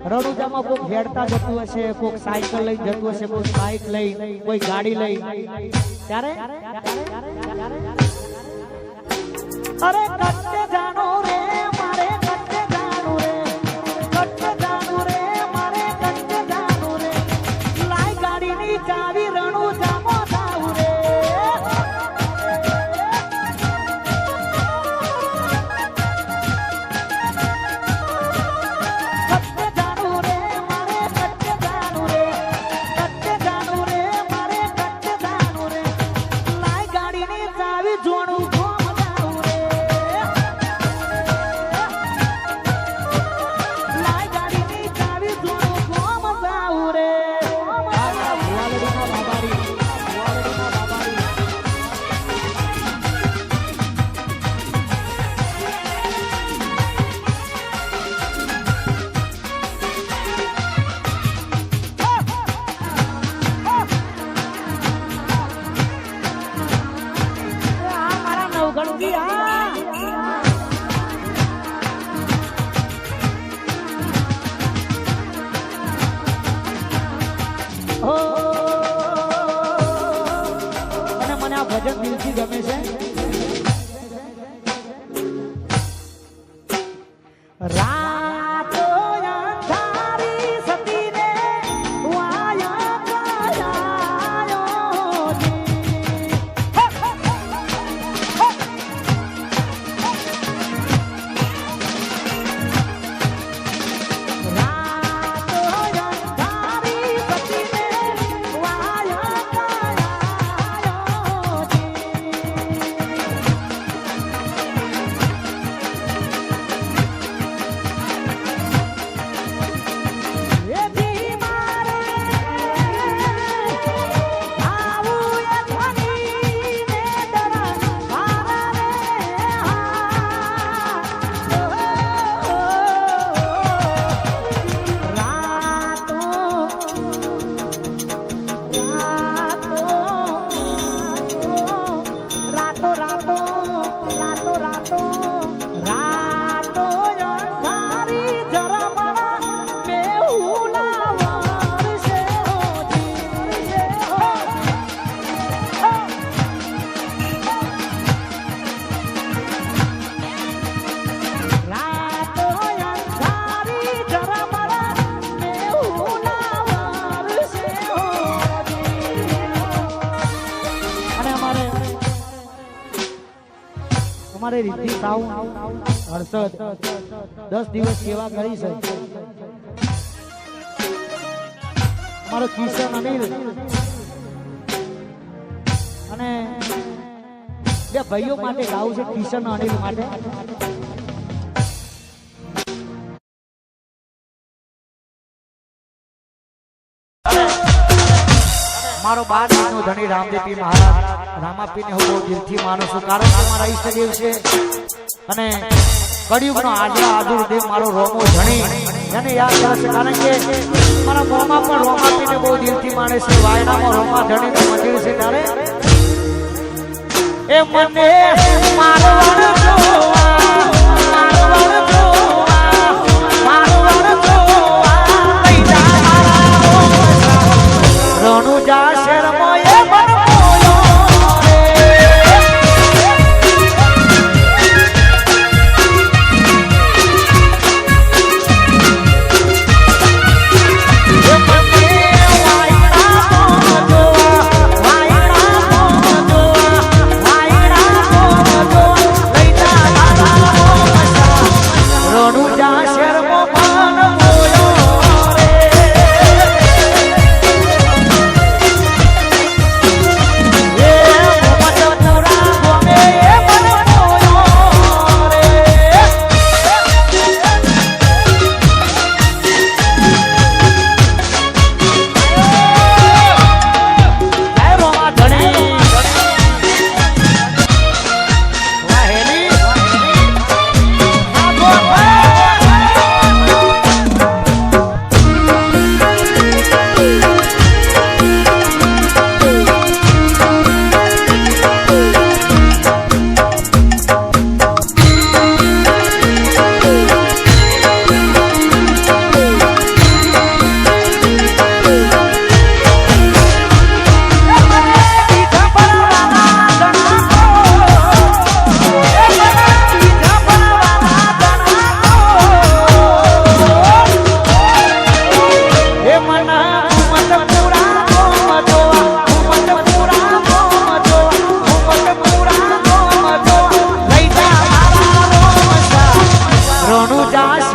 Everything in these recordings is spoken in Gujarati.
રણુજામાં કોક હેડતા જતું હશે, કોક સાયકલ લઈ જતું હશે, કોઈ બાઇક લઈ, કોઈ ગાડી લઈ, ત્યારે અરે કટ્ટે જાનો રે મારે કટ્ટે જાનો રે, કટ્ટે જાનો રે મારે કટ્ટે જાનો રે, લાઈ ગાડીની ચાવી રણુજામાં જાઉં રે. અને મને આ ભજન દિલથી ગમે છે. રાતો અંધારી સતી ને વાયા કાયાયો જી. રાતો અંધારી સતી ને વાયા કાયાયો જી. એથી મારે આવું એ ધણીને ડરા મારા રે રાતો રાતો રાતો રાતો રાતો રાતો અંધારી જરા મારા બેહુલા વરસે હોજી રાતો અંધારી જરા મારા બેહુલા વરસે હોજી. અને અમારે રીતિ સાઉન્ડ હર્ષદ 10 દિવસ સેવા કરી છે. અમારો કિશન અનિલ અને બે ભાઈઓ માટે ગાવું છે, કિશન અનિલ માટે. મારો 12 નો ધણી રામદેવપી મહારાજ રામાપીને હું બહુ દિલથી માનું છું, કારણ કે મારા ઈષ્ટદેવ છે અને કળિયુગનો આદુર દેવ મારો રોમો ધણી એને યાદ કરે છે, કારણ કે મારા મોમાં પણ રોમાપીને બહુ દિલથી માને છે. વાયડામાં રોમા ધણીનું મંદિર છે. ત્યારે એ મને મારવાડ જોવા, મારવાડ જોવા, મારવાડ જોવા લઈ જા રણુજા શહેરમાં એ બનમોયો રે. વાયડા જોવા, વાયડા જોવા, લઈ જા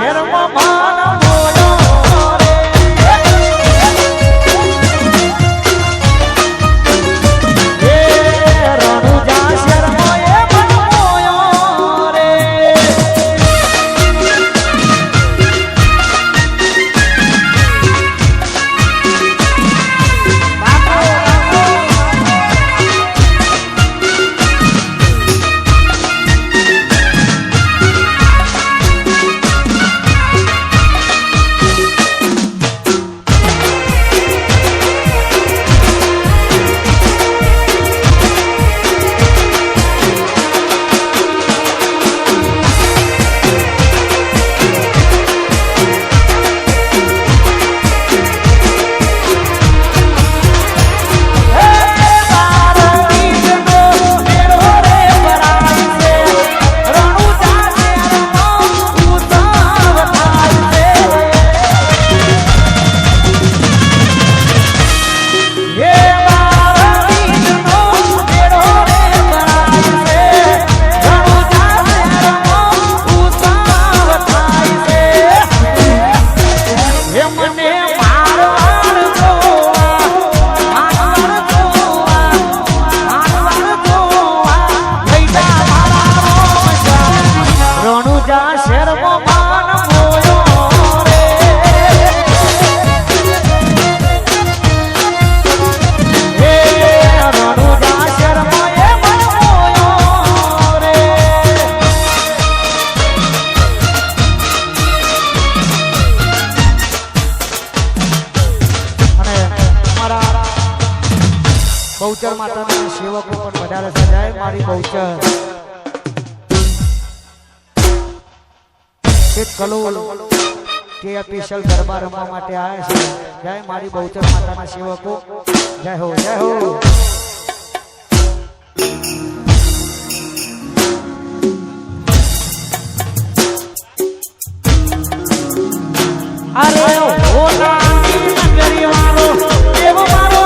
શેરમાં માન મોયો રે એ રણુજા શેરમાં એ મન મોયો રે બહુચર માતાના સેવકો પણ વધારે સજાય મારી બહુચર એક કલોલ કે સ્પેશિયલ ગરબા રમવા માટે આવ્યા છે જય મારી બહુચર માતાના સેવકો જય હો જય હો અરે હોના નગરી વાળો દેવ મારો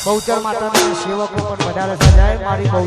બહુચર માતાના સેવકો પણ વધારે સજાય મારી બહુ